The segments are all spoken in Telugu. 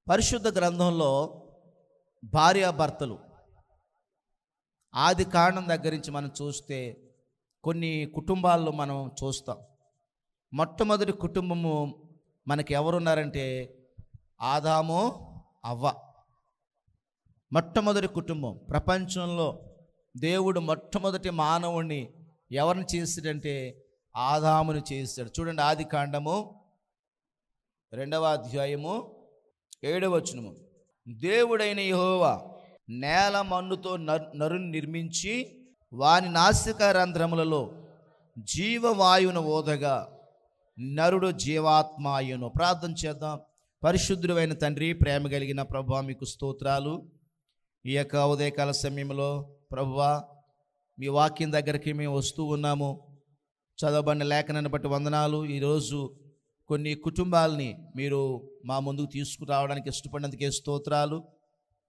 పరిశుద్ధ గ్రంథంలో భార్యాభర్తలు ఆది కాండం దగ్గర నుంచి మనం చూస్తే కొన్ని కుటుంబాల్లో మనం చూస్తాం. మొట్టమొదటి కుటుంబము మనకి ఎవరున్నారంటే ఆదాము అవ్వ. మొట్టమొదటి కుటుంబం. ప్రపంచంలో దేవుడు మొట్టమొదటి మానవుణ్ణి ఎవరిని చేశాడంటే ఆదాముని చేశాడు. చూడండి, ఆది కాండము 2వ అధ్యాయము 7వ వచనము. దేవుడైన యెహోవా నేల మన్నుతో నరుని నిర్మించి వాని నాసిక రంధ్రములలో జీవవాయువును ఓదగా నరుడు జీవాత్మాయును. ప్రార్థన చేద్దాం. పరిశుద్ధుడైన తండ్రి, ప్రేమ కలిగిన ప్రభువా, మీకు స్తోత్రాలు. ఈ యొక్క ఉదయకాల సమయంలో ప్రభువా, మీ వాక్యం దగ్గరికి మేము వస్తూ ఉన్నాము. చదవబడిన లేఖనాన్ని బట్టి వందనాలు. ఈరోజు కొన్ని కుటుంబాలని మీరు మా ముందుకు తీసుకురావడానికి ఇష్టపడినందుకే స్తోత్రాలు.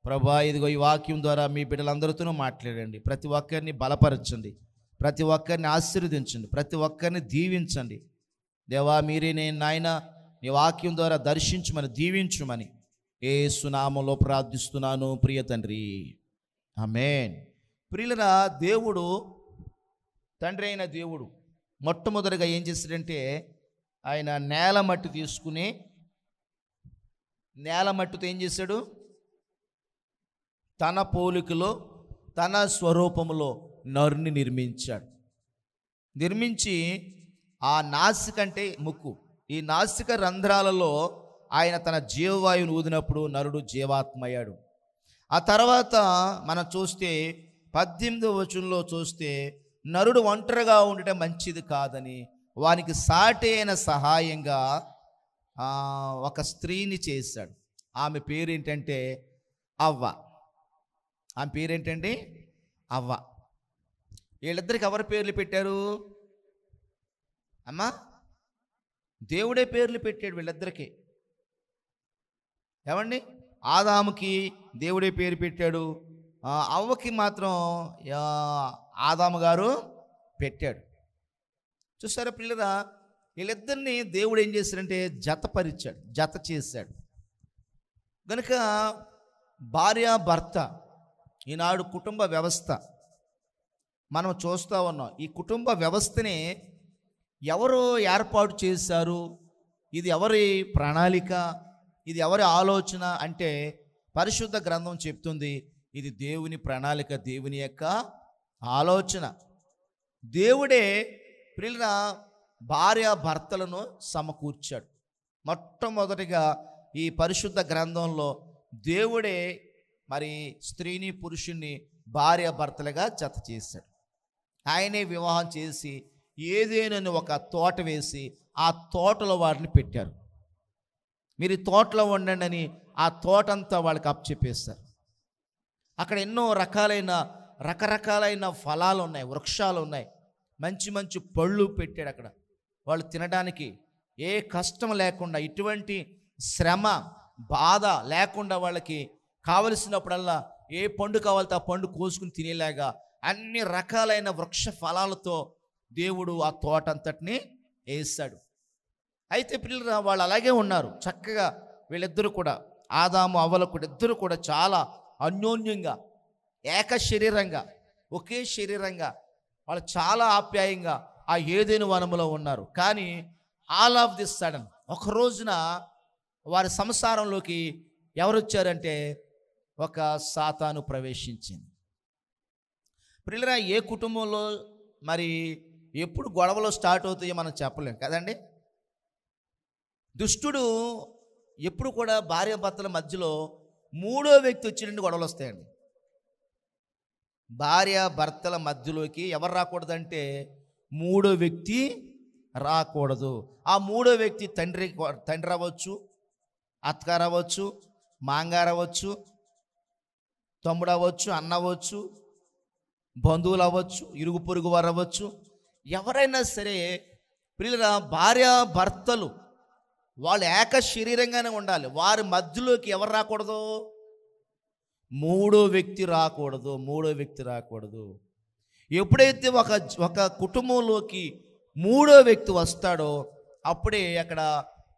ప్రభువా, ఇదిగో ఈ వాక్యం ద్వారా మీ బిడ్డలందరితోనూ మాట్లాడండి. ప్రతి ఒక్కరిని బలపరచండి, ప్రతి ఒక్కరిని ఆశీర్వదించండి, ప్రతి ఒక్కరిని దీవించండి. దేవా, మీరే నేను నాయన నీ వాక్యం ద్వారా దర్శించమని దీవించమని యేసు నామములో ప్రార్థిస్తున్నాను ప్రియ తండ్రి, ఆమేన్. ప్రియులరా, దేవుడు, తండ్రి అయిన దేవుడు మొట్టమొదటిగా ఏం చేశాడంటే ఆయన నేల మట్టి తీసుకుని నేల మట్టితో ఏం చేశాడు? తన పోలికలో తన స్వరూపములో నరుని నిర్మించాడు. నిర్మించి ఆ నాసిక అంటే ముక్కు, ఈ నాసిక రంధ్రాలలో ఆయన తన జీవవాయువును ఊదినప్పుడు నరుడు జీవాత్మయ్యాడు. ఆ తర్వాత మనం చూస్తే 18వ వచనంలో చూస్తే నరుడు ఒంటరిగా ఉండటం మంచిది కాదని వానికి సాటి అయిన సహాయంగా ఒక స్త్రీని చేశాడు. ఆమె పేరేంటంటే అవ్వ. ఆమె పేరేంటండి? అవ్వ. వీళ్ళిద్దరికి ఎవరి పేర్లు పెట్టారు అమ్మా? దేవుడే పేర్లు పెట్టాడు వీళ్ళిద్దరికి. ఏమండి? ఆదాముకి దేవుడే పేరు పెట్టాడు, అవ్వకి మాత్రం ఆదాము గారు పెట్టాడు. చూసారా పిల్లరా, వీళ్ళిద్దరిని దేవుడు ఏం చేశాడంటే జతపరిచాడు, జత చేశాడు. కనుక భార్య భర్త, ఈనాడు కుటుంబ వ్యవస్థ మనం చూస్తూ ఉన్నాం. ఈ కుటుంబ వ్యవస్థని ఎవరు ఏర్పాటు చేశారు? ఇది ఎవరి ప్రణాళిక? ఇది ఎవరి ఆలోచన అంటే పరిశుద్ధ గ్రంథం చెప్తుంది, ఇది దేవుని ప్రణాళిక, దేవుని యొక్క ఆలోచన. దేవుడే ప్రియుల భార్య భర్తలను సమకూర్చాడు. మొట్టమొదటిగా ఈ పరిశుద్ధ గ్రంథంలో దేవుడే మరి స్త్రీని పురుషుణ్ణి భార్య భర్తలుగా జత చేశాడు. ఆయనే వివాహం చేసి ఏదేనని ఒక తోట వేసి ఆ తోటలో వారిని పెట్టారు. మీరు ఈ తోటలో ఉండండి అని ఆ తోటంతా వాళ్ళకి అప్పచెప్పేస్తారు. అక్కడ ఎన్నో రకరకాలైన ఫలాలు ఉన్నాయి, వృక్షాలు ఉన్నాయి, మంచి మంచి పళ్ళు పెట్టాడు. అక్కడ వాళ్ళు తినడానికి ఏ కష్టం లేకుండా, ఎటువంటి శ్రమ బాధ లేకుండా వాళ్ళకి కావలసినప్పుడల్లా ఏ పండు కావాలితే ఆ పండు కోసుకుని తినేలాగా అన్ని రకాలైన వృక్ష ఫలాలతో దేవుడు ఆ తోట అంతటిని వేస్తాడు. అయితే పిల్లలు వాళ్ళు అలాగే ఉన్నారు చక్కగా. వీళ్ళిద్దరూ కూడా, ఆదాము అవ్వలు కూడా, ఇద్దరు కూడా చాలా అన్యోన్యంగా, ఏక శరీరంగా, ఒకే శరీరంగా వాళ్ళు చాలా ఆప్యాయంగా ఆ ఏదెను వనములో ఉన్నారు. కానీ ఆల్ ఆఫ్ ది సడన్ ఒక రోజున వారి సంసారంలోకి ఎవరు వచ్చారంటే ఒక సాతాను ప్రవేశించింది. పిల్లరా, ఏ కుటుంబంలో మరి ఎప్పుడు గొడవలు స్టార్ట్ అవుతాయో మనం చెప్పలేం కదండి. దుష్టుడు ఎప్పుడు కూడా భార్య భర్తల మధ్యలో మూడో వ్యక్తి వచ్చినట్టు గొడవలు వస్తాయండి. భార్య భర్తల మధ్యలోకి ఎవరు రాకూడదంటే మూడో వ్యక్తి రాకూడదు. ఆ మూడో వ్యక్తి తండ్రి అవ్వచ్చు, అత్తగారు అవ్వచ్చు, మాంగారు అవ్వచ్చు, తమ్ముడు అవ్వచ్చు, అన్న అవ్వచ్చు, బంధువులు అవ్వచ్చు, ఇరుగు పొరుగు వారు అవ్వచ్చు, ఎవరైనా సరే పిల్లల భార్య భర్తలు వాళ్ళు ఏక శరీరంగానే ఉండాలి. వారి మధ్యలోకి ఎవరు రాకూడదు? మూడో వ్యక్తి రాకూడదు. మూడో వ్యక్తి రాకూడదు. ఎప్పుడైతే ఒక కుటుంబంలోకి మూడో వ్యక్తి వస్తాడో అప్పుడే అక్కడ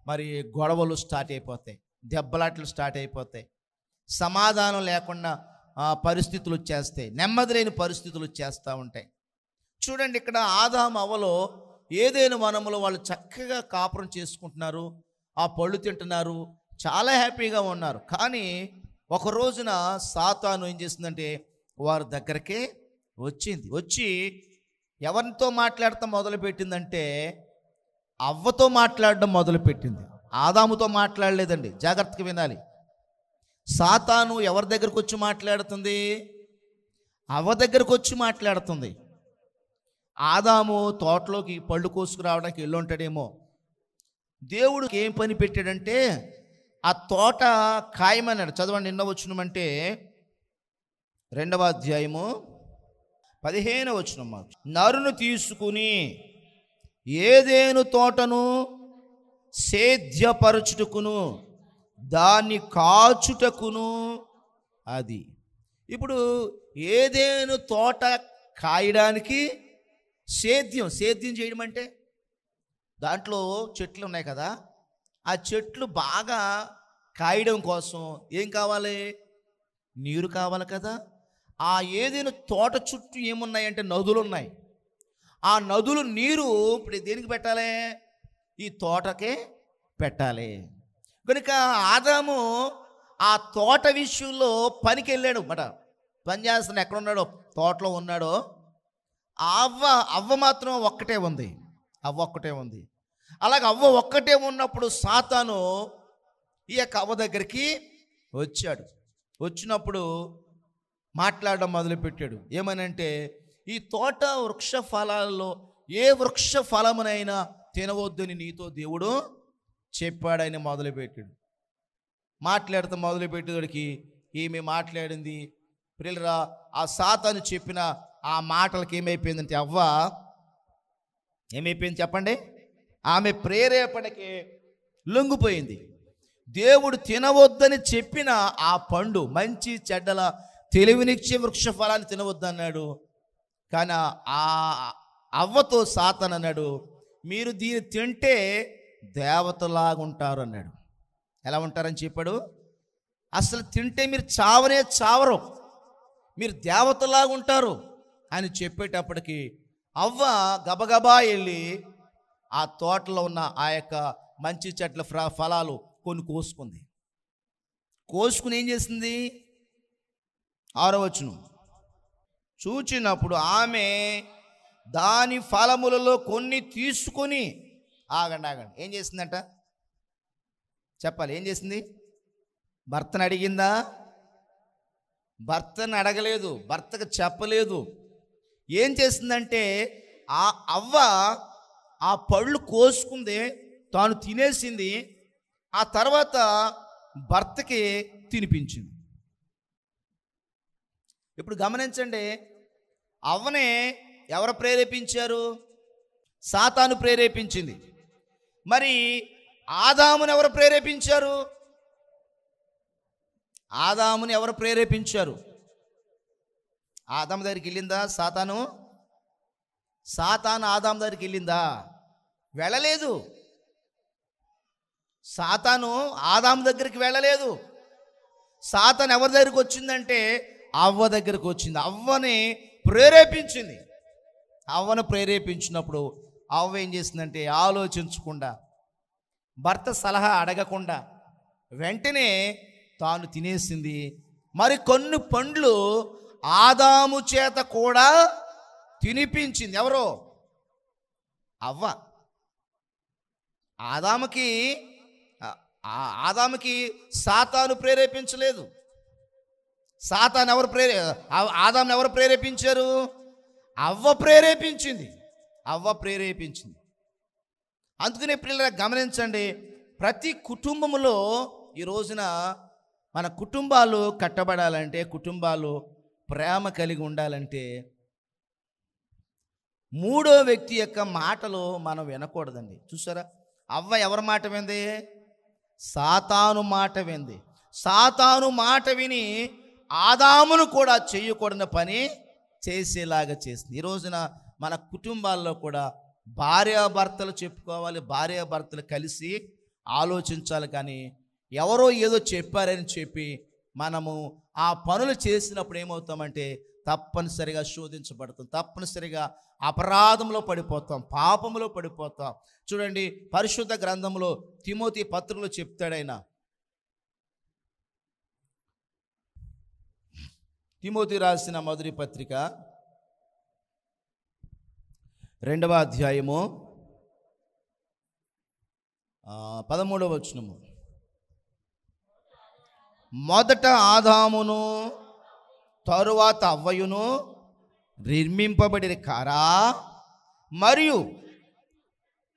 మరి గొడవలు స్టార్ట్ అయిపోతాయి. దెబ్బలాట్లు స్టార్ట్ అయిపోతాయి, సమాధానం లేకుండా పరిస్థితులు వచ్చేస్తాయి, నెమ్మది లేని పరిస్థితులు వచ్చేస్తూ ఉంటాయి. చూడండి, ఇక్కడ ఆదాము అవ్వలో ఏదైనా వనములో వాళ్ళు చక్కగా కాపురం చేసుకుంటున్నారు, ఆ పళ్ళు తింటున్నారు, చాలా హ్యాపీగా ఉన్నారు. కానీ ఒక రోజున సాతాను ఏం చేసిందంటే వారి దగ్గరకే వచ్చి ఎవరితో మాట్లాడటం మొదలుపెట్టిందంటే అవ్వతో మాట్లాడడం మొదలుపెట్టింది. ఆదాముతో మాట్లాడలేదండి, జాగ్రత్తగా వినాలి. సాతాను ఎవరి దగ్గరకు వచ్చి మాట్లాడుతుంది? అవ్వ దగ్గరకు వచ్చి మాట్లాడుతుంది. ఆదాము తోటలోకి పళ్ళు కోసుకురావడానికి వెళ్ళి ఉంటాడేమో. దేవుడు ఏం పని పెట్టాడంటే ఆ తోట ఖాయమన్నాడు. చదవండి, ఎన్నో వచనం 2వ అధ్యాయము 15వ వచనం. నరును తీసుకుని ఏదేను తోటను సేద్యపరచుటకును దాన్ని కాచుటకును. అది ఇప్పుడు ఏదేను తోట కాయడానికి సేద్యం చేయడం అంటే దాంట్లో చెట్లు ఉన్నాయి కదా, ఆ చెట్లు బాగా కాయడం కోసం ఏం కావాలి? నీరు కావాలి కదా. ఆ ఏదైనా తోట చుట్టూ ఏమున్నాయంటే నదులు ఉన్నాయి. ఆ నదులు నీరు ఇప్పుడు దేనికి పెట్టాలి? ఈ తోటకే పెట్టాలి. కనుక ఆదాము ఆ తోట విషయంలో పనికి వెళ్ళాడు మాట. పని చేస్తున్న ఎక్కడ ఉన్నాడో, తోటలో ఉన్నాడో. అవ్వ మాత్రం ఒక్కటే ఉంది. అలాగే అవ్వ ఒక్కటే ఉన్నప్పుడు సాతాను ఈ యొక్క అవ్వ దగ్గరికి వచ్చినప్పుడు మాట్లాడడం మొదలుపెట్టాడు. ఏమనంటే, ఈ తోట వృక్ష ఫలాల్లో ఏ వృక్ష ఫలమునైనా తినవద్దని నీతో దేవుడు చెప్పాడని మొదలుపెట్టాడు. మొదలుపెట్టేవాడికి ఈమె మాట్లాడింది. ప్రియులరా, ఆ సాతాను చెప్పిన ఆ మాటలకి ఏమైపోయిందంటే అవ్వ ఏమైపోయింది చెప్పండి? ఆమె ప్రేరేపణకి లొంగిపోయింది. దేవుడు తినవద్దని చెప్పిన ఆ పండు, మంచి చెడ్డల తెలివినిచ్చే వృక్ష ఫలాన్ని తినవద్దన్నాడు. కానీ ఆ అవ్వతో సాతాను అన్నాడు, మీరు దీన్ని తింటే దేవతలాగా ఉంటారు అన్నాడు. ఎలా ఉంటారని చెప్పాడు? అసలు తింటే మీరు చావరు, మీరు దేవతలాగా ఉంటారు అని చెప్పేటప్పటికి అవ్వ గబగబా వెళ్ళి ఆ తోటలో ఉన్న ఆ యొక్క మంచి చెట్ల ఫలాలు కొన్ని కోసుకుని ఏం చేసింది? 6వ వచనం. చూచినప్పుడు ఆమె దాని ఫలములలో కొన్ని తీసుకొని ఆగండి ఏం చేసిందంట చెప్పాలి. ఏం చేసింది? భర్తను అడిగిందా? భర్తను అడగలేదు, భర్తకు చెప్పలేదు. ఏం చేసిందంటే ఆ అవ్వ ఆ పళ్ళు కోసుకుంది, తాను తినేసింది. ఆ తర్వాత భర్తకి తినిపించింది. ఇప్పుడు గమనించండి, అవ్వనే ఎవరు ప్రేరేపించారు? సాతాను ప్రేరేపించింది. మరి ఆదామును ఎవరు ప్రేరేపించారు? ఆదాముని ఎవరు ప్రేరేపించారు? ఆదాము దగ్గరికి వెళ్ళిందా సాతాను? ఆదాము దగ్గరికి వెళ్ళిందా? వెళ్ళలేదు. సాతాను ఆదాము దగ్గరికి వెళ్ళలేదు. సాతాను ఎవరి దగ్గరికి వచ్చిందంటే అవ్వ దగ్గరికి వచ్చింది. అవ్వని ప్రేరేపించింది. అవ్వను ప్రేరేపించినప్పుడు అవ్వ ఏం చేసిందంటే ఆలోచించకుండా, భర్త సలహా అడగకుండా వెంటనే తాను తినేసింది. మరి కొన్ని పండ్లు ఆదాము చేత కూడా తినిపించింది. ఎవరో? అవ్వ. ఆదాముకి సాతాను ప్రేరేపించలేదు. ఆదామును ఎవరు ప్రేరేపించారు? అవ్వ ప్రేరేపించింది. అందుకనే పిల్లలు గమనించండి, ప్రతి కుటుంబంలో ఈ రోజున మన కుటుంబాలు కట్టబడాలంటే, కుటుంబాలు ప్రేమ కలిగి ఉండాలంటే, మూడో వ్యక్తి యొక్క మాటలు మనం వినకూడదండి. చూసారా, అవ్వ ఎవరి మాట వింది? సాతాను మాట వింది. సాతాను మాట విని ఆదామును కూడా చేయకూడని పని చేసేలాగా చేసింది. ఈ రోజున మన కుటుంబాల్లో కూడా భార్యాభర్తలు చెప్పుకోవాలి, భార్యాభర్తలు కలిసి ఆలోచించాలి. కానీ ఎవరో ఏదో చెప్పారని చెప్పి మనము ఆ పనులు చేసినప్పుడు ఏమవుతామంటే తప్పనిసరిగా శోధించబడతాం, తప్పనిసరిగా అపరాధంలో పడిపోతాం, పాపంలో పడిపోతాం. చూడండి, పరిశుద్ధ గ్రంథంలో తిమోతి పత్రికలో చెప్తాడైనా, తిమోతి రాసిన మొదటి పత్రిక 2వ అధ్యాయము 13వ వచనము, మొదట ఆదామును తరువాత అవ్వయును నిర్మింపబడిన కారా, మరియు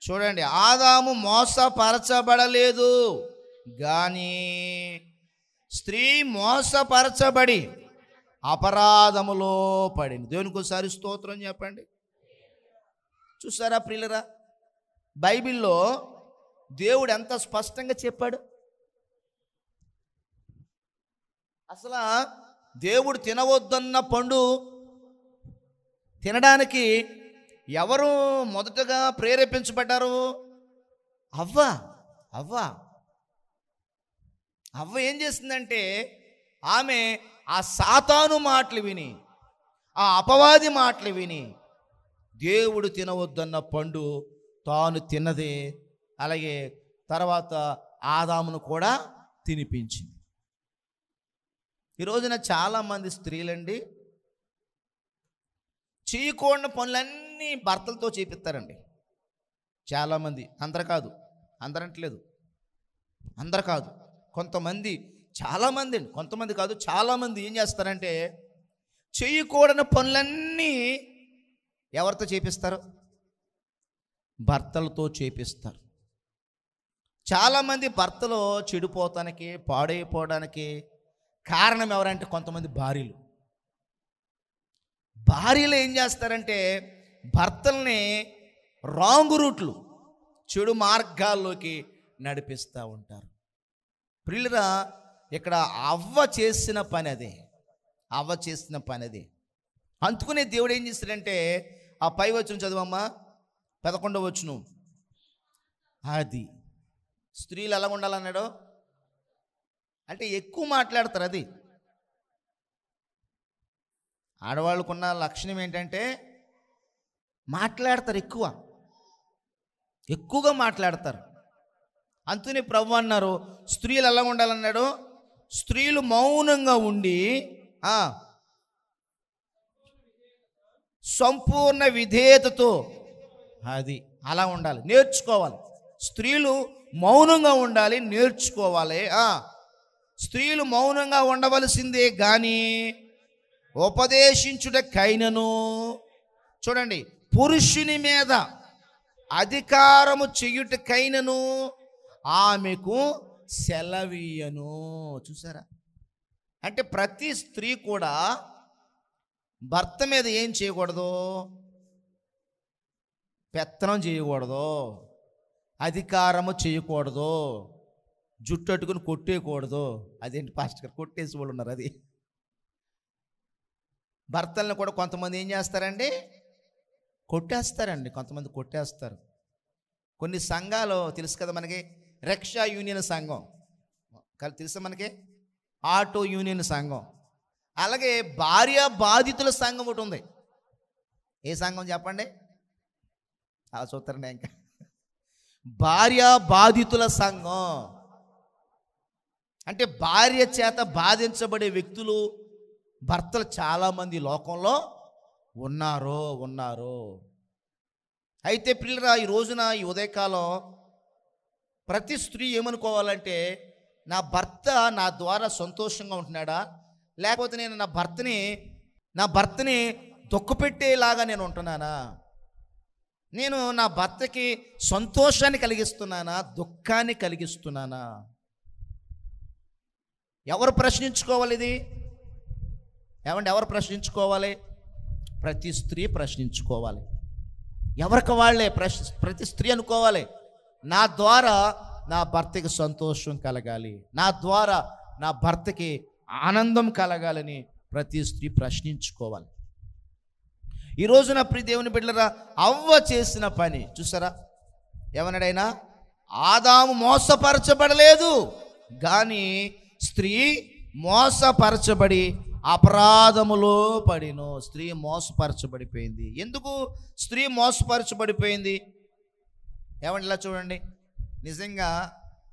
చూడండి, ఆదాము మోసపరచబడలేదు కానీ స్త్రీ మోసపరచబడి అపరాధములో పడింది. దేవునికి ఒకసారి స్తోత్రం చెప్పండి. చూసారా ప్రియులరా, బైబిల్లో దేవుడు ఎంత స్పష్టంగా చెప్పాడు. అసలు దేవుడు తినవద్దన్న పండు తినడానికి ఎవరు మొదటగా ప్రేరేపించబడ్డారు? అవ్వ ఏం చేసిందంటే, ఆమె ఆ సాతాను మాటలు విని, ఆ అపవాది మాటలు విని దేవుడు తినవద్దన్న పండు తాను తిన్నదే, అలాగే తర్వాత ఆదామును కూడా తినిపించింది. ఈ రోజున చాలామంది స్త్రీలండి చేయకూడని పనులన్నీ భర్తలతో చేపిస్తారండి. చాలామంది, అందరు కాదు, కొంతమంది, చాలామంది అండి, కొంతమంది కాదు చాలామంది ఏం చేస్తారంటే చేయకూడని పనులన్నీ ఎవరితో చేపిస్తారు? భర్తలతో చేపిస్తారు. చాలామంది భర్తలో చెడిపోతానికి, పాడైపోవడానికి కారణం ఎవరంటే కొంతమంది భార్యలు ఏం చేస్తారంటే భర్తల్ని రాంగ్ రూట్లు, చెడు మార్గాల్లోకి నడిపిస్తూ ఉంటారు. ప్రియులరా, ఇక్కడ అవ్వ చేసిన పని అదే. అందుకునే దేవుడు ఏం చేస్తాడంటే, ఆ పై వచనం చదవమ్మా, 11వ వచనం, అది స్త్రీలు ఎలా ఉండాలన్నాడు అంటే ఎక్కువ మాట్లాడతారు. అది ఆడవాళ్ళకున్న లక్షణం ఏంటంటే మాట్లాడతారు, ఎక్కువగా మాట్లాడతారు. అందుకని ప్రభువు అన్నారు స్త్రీలు ఎలా ఉండాలన్నాడు, స్త్రీలు మౌనంగా ఉండి సంపూర్ణ విధేయతతో, అది అలా ఉండాలి, నేర్చుకోవాలి. స్త్రీలు మౌనంగా ఉండాలి, నేర్చుకోవాలి. స్త్రీలు మౌనంగా ఉండవలసిందే కానీ ఉపదేశించుటకైనను, చూడండి, పురుషుని మీద అధికారము చెయ్యుటకైనను ఆమెకు సెలవీయను. చూసారా, అంటే ప్రతి స్త్రీ కూడా భర్త మీద ఏం చేయకూడదు? పెత్తనం చేయకూడదు, అధికారము చేయకూడదు, జుట్టట్టుకుని కొట్టేయకూడదు. అదేంటి పాస్టర్ గారు, కొట్టేసి వాళ్ళు ఉన్నారు. అది భర్తలను కూడా కొంతమంది ఏం చేస్తారండి, కొంతమంది కొట్టేస్తారు. కొన్ని సంఘాలు తెలుసు కదా మనకి, రిక్షా యూనియన్ సంఘం తెలుసా మనకి, ఆటో యూనియన్ సంఘం, అలాగే భార్య బాధితుల సంఘం ఒకటి ఉంది. ఏ సంఘం చెప్పండి? అలా చూస్తారండి. ఇంకా భార్య బాధితుల సంఘం అంటే భార్య చేత బాధించబడే వ్యక్తులు, భర్తలు చాలామంది లోకంలో ఉన్నారు. అయితే ప్రియులరా, ఈ రోజున ఈ ఉదయకాలం ప్రతి స్త్రీ ఏమనుకోవాలంటే, నా భర్త నా ద్వారా సంతోషంగా ఉంటున్నాడా, లేకపోతే నేను నా భర్తని దుఃఖపెట్టేలాగా నేను ఉంటున్నానా, నేను నా భర్తకి సంతోషాన్ని కలిగిస్తున్నానా, దుఃఖాన్ని కలిగిస్తున్నానా? ఎవరు ప్రశ్నించుకోవాలి ఇది? ఎవరు ప్రశ్నించుకోవాలి? ప్రతి స్త్రీ ప్రశ్నించుకోవాలి. ఎవరికి వాళ్ళే ప్రతి స్త్రీ అనుకోవాలి, నా ద్వారా నా భర్తకి సంతోషం కలగాలి, నా ద్వారా నా భర్తకి ఆనందం కలగాలని ప్రతి స్త్రీ ప్రశ్నించుకోవాలి. ఈ రోజున ప్రియ దేవుని బిడ్డలారా, అవ్వ చేసిన పని చూసారా? ఏమన్నాడైనా, ఆదాము మోసపరచబడలేదు కానీ స్త్రీ మోసపరచబడి అపరాధములో పడిను. స్త్రీ మోసపరచబడిపోయింది. ఎందుకు స్త్రీ మోసపరచబడిపోయింది? ఏమండి ఇలా చూడండి, నిజంగా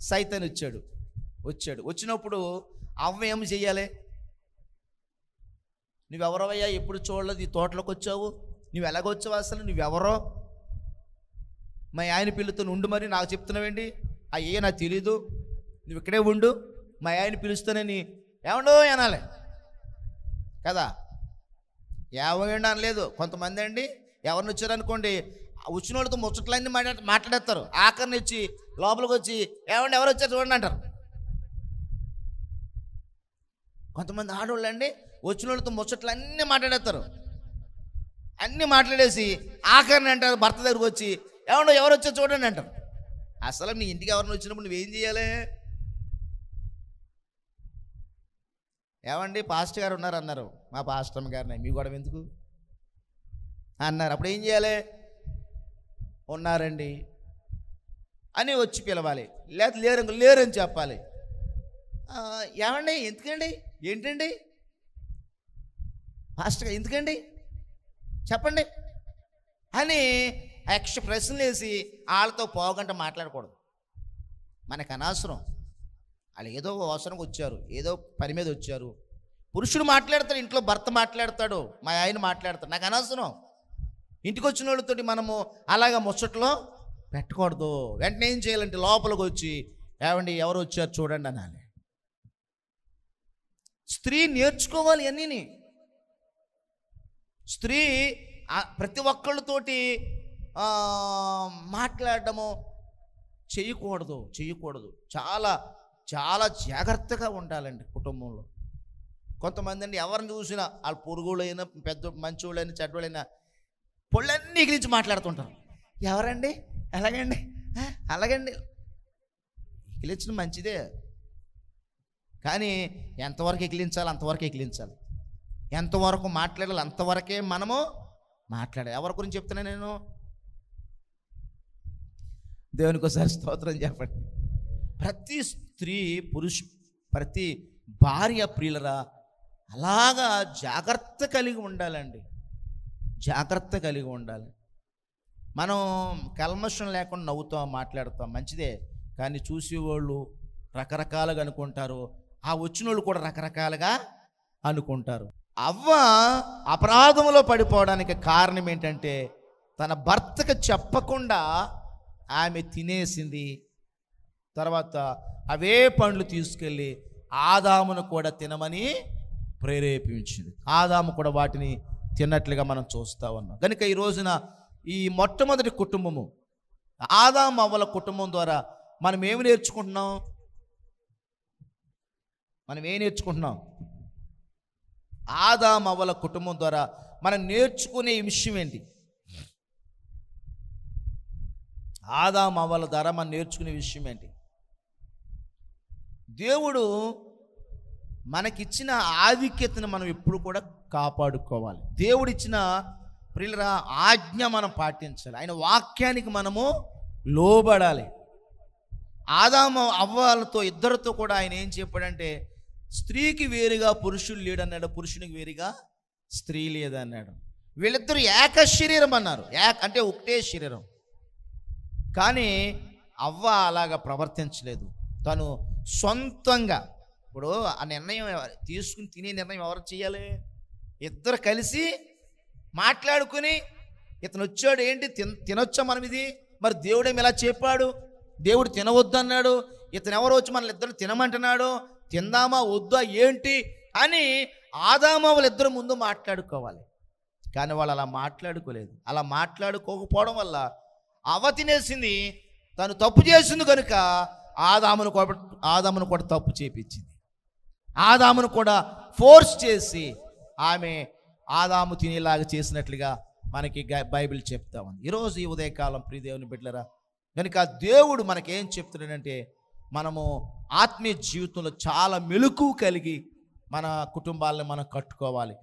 సైతాన్ వచ్చాడు. వచ్చినప్పుడు అవ్వ ఏమి చెయ్యాలి? నువ్వెవరవయ్యా, ఎప్పుడు చూడలేదు, ఈ తోటలోకి వచ్చావు, నువ్వు ఎలాగొచ్చావు, అసలు నువ్వెవరో, మా ఆయన పిలుతో ఉండు, మరి నాకు చెప్తున్నావేంటి? అయ్యే నాకు తెలీదు, నువ్వు ఇక్కడే ఉండు, మా ఆయన పిలుస్తానని ఏమండో అనాలి కదా. ఏమండి అనలేదు. కొంతమంది అండి ఎవరిని వచ్చారనుకోండి, వచ్చిన వాళ్ళతో ముచ్చట్లన్నీ మాట్లాడేస్తారు. ఆఖరిని వచ్చి లోపలికి వచ్చి ఏమండి ఎవరు వచ్చారు చూడండి అంటారు. కొంతమంది ఆడవాళ్ళు అండి వచ్చిన వాళ్ళతో ముచ్చట్లన్నీ మాట్లాడేస్తారు. అన్నీ మాట్లాడేసి ఆఖరిని అంటారు భర్త దగ్గరకు వచ్చి ఏమండో ఎవరు వచ్చారు చూడండి అంటారు. అసలు నీ ఇంటికి ఎవరిని వచ్చినప్పుడు నువ్వేం చేయాలి? ఏమండి పాస్టర్ గారు ఉన్నారు అన్నారు. మా పాస్టర్ గారిని మీ గొడవ ఎందుకు అన్నారు. అప్పుడు ఏం చేయాలి? ఉన్నారండి అని వచ్చి పిలవాలి, లేకపోతే లేరని చెప్పాలి. ఏమండి ఎందుకండి, ఏంటండి పాస్టర్ ఎందుకండి చెప్పండి అని ఎక్స్ట్రా ప్రశ్నలు వేసి వాళ్ళతో పోగంట మాట్లాడకూడదు. మనకు అనవసరం. వాళ్ళు ఏదో అవసరంగా వచ్చారు, ఏదో పని మీద వచ్చారు. పురుషుడు మాట్లాడతాడు, ఇంట్లో భర్త మాట్లాడతాడు, మా ఆయన మాట్లాడతాడు, నాకు అనవసరం. ఇంటికి వచ్చిన వాళ్ళతో మనము అలాగా ముచ్చట్లో పెట్టకూడదు. వెంటనే ఏం చేయాలంటే లోపలికి వచ్చి ఏమండి ఎవరు వచ్చారు చూడండి అనాలి. స్త్రీ నేర్చుకోవాలి అన్నీని. స్త్రీ ప్రతి ఒక్కళ్ళతోటి మాట్లాడటము చేయకూడదు. చాలా చాలా జాగ్రత్తగా ఉండాలండి కుటుంబంలో. కొంతమంది అండి ఎవరిని చూసినా వాళ్ళు పొరుగుళ్ళైనా పెద్ద మంచోళ్ళైనా చెడ్డోళ్ళైనా పొళ్ళన్నీ ఎగిరించి మాట్లాడుతుంటారు. ఎవరండి ఎలాగండి అలాగండి, ఎగిలించడం మంచిదే, కానీ ఎంతవరకు ఎగిలించాలి అంతవరకు ఎగిలించాలి, ఎంతవరకు మాట్లాడాలి అంతవరకే మనము మాట్లాడాలి. ఎవరి గురించి చెప్తున్నా నేను? దేవునికి ఒకసారి స్తోత్రం చెప్పండి. ప్రతి స్త్రీ ప్రతి భార్య ప్రియులరా అలాగా జాగ్రత్త కలిగి ఉండాలండి. జాగ్రత్త కలిగి ఉండాలి. మనం కల్మషం లేకుండా నవ్వుతాం, మాట్లాడతాం, మంచిదే. కానీ చూసేవాళ్ళు రకరకాలుగా అనుకుంటారు, ఆ వచ్చిన వాళ్ళు కూడా రకరకాలుగా అనుకుంటారు. అవ్వ అపరాధంలో పడిపోవడానికి కారణం ఏంటంటే తన భర్తకు చెప్పకుండా ఆమె తినేసింది. తర్వాత అవే పండ్లు తీసుకెళ్ళి ఆదామును కూడా తినమని ప్రేరేపించింది. ఆదాము కూడా వాటిని తిన్నట్లుగా మనం చూస్తూ ఉన్నాం. కనుక ఈ రోజున ఈ మొట్టమొదటి కుటుంబము ఆదాము అవ్వల కుటుంబం ద్వారా మనం ఏమి నేర్చుకుంటున్నాం? ఆదాము అవ్వల కుటుంబం ద్వారా మనం నేర్చుకునే విషయం ఏంటి? ఆదాము అవ్వల ద్వారా మనం నేర్చుకునే విషయం ఏంటి? దేవుడు మనకిచ్చిన ఆధిక్యతను మనం ఎప్పుడు కూడా కాపాడుకోవాలి. దేవుడిచ్చిన ప్రియులరా ఆజ్ఞ మనం పాటించాలి. ఆయన వాక్యానికి మనము లోబడాలి. ఆదాము అవ్వలతో ఇద్దరితో కూడా ఆయన ఏం చెప్పాడంటే స్త్రీకి వేరుగా పురుషుడు లేడన్నాడు, పురుషునికి వేరుగా స్త్రీ లేదన్నాడు. వీళ్ళిద్దరూ ఏక శరీరం అన్నారు, అంటే ఒకటే శరీరం. కానీ అవ్వ అలాగా ప్రవర్తించలేదు. తను సొంతంగా ఇప్పుడు ఆ నిర్ణయం తీసుకుని తినే నిర్ణయం ఎవరు చేయాలి? ఇద్దరు కలిసి మాట్లాడుకుని ఇతను వచ్చాడు, ఏంటి తినొచ్చా మనం ఇది, మరి దేవుడేమి ఇలా చెప్పాడు, దేవుడు తినవద్దు అన్నాడు, ఇతను ఎవరు వచ్చి మనల్ని ఇద్దరు తినమంటున్నాడు, తిందామా వద్దా ఏంటి అని ఆదాము వాళ్ళిద్దరు ముందు మాట్లాడుకోవాలి. కానీ వాళ్ళు అలా మాట్లాడుకోలేదు. అలా మాట్లాడుకోకపోవడం వల్ల అవ్వ తినేసింది, తను తప్పు చేసింది కనుక ఆదామును కూడా తప్పు చేపించింది. ఆదామును కూడా ఫోర్స్ చేసి ఆమె ఆదాము తినేలాగా చేసినట్లుగా మనకి బైబిల్ చెప్తా ఉంది. ఈరోజు ఈ ఉదయకాలం ప్రియ దేవుని బిడ్డలారా, కనుక దేవుడు మనకేం చెప్తున్నాడంటే మనము ఆత్మీయ జీవితంలో చాలా మెలకువ కలిగి మన కుటుంబాలను మనం కట్టుకోవాలి.